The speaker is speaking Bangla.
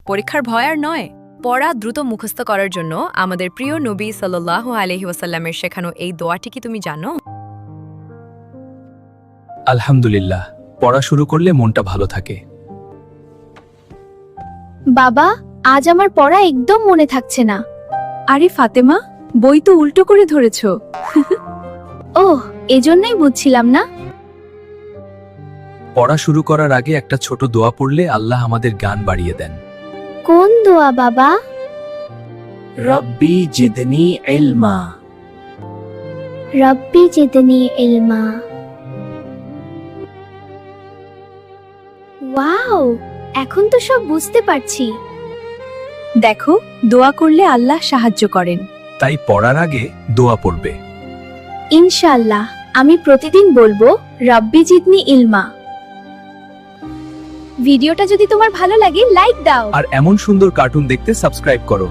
পরীক্ষার ভয় আর নয়, পড়া দ্রুত মুখস্থ করার জন্য আমাদের প্রিয় নবী সাল্লাল্লাহু আলাইহি ওয়াসাল্লামের শেখানো এই দোয়াটি কি তুমি জানো? আলহামদুলিল্লাহ, পড়া শুরু করলে মনটা ভালো থাকে। বাবা, আজ আমার পড়া একদম মনে থাকছে না। আরে ফাতেমা, বই তো উল্টো করে ধরেছো। ওহ, এজন্যই বুঝছিলাম না। পড়া শুরু করার আগে একটা ছোট দোয়া পড়লে আল্লাহ আমাদের জ্ঞান বাড়িয়ে দেন। কোন দোয়া বাবা? রব্বি জিদনি ইলমা। রব্বি জিদনি ইলমা। ওয়াও, এখন তো সব বুঝতে পারছি। দেখো, দোয়া করলে আল্লাহ সাহায্য করেন। তাই পড়ার আগে দোয়া পড়বে। ইনশাআল্লাহ, আমি প্রতিদিন বলবো রব্বি জিদনি ইলমা। ভিডিওটা যদি তোমার ভালো লাগে লাইক দাও। আর এমন সুন্দর কার্টুন দেখতে সাবস্ক্রাইব করো।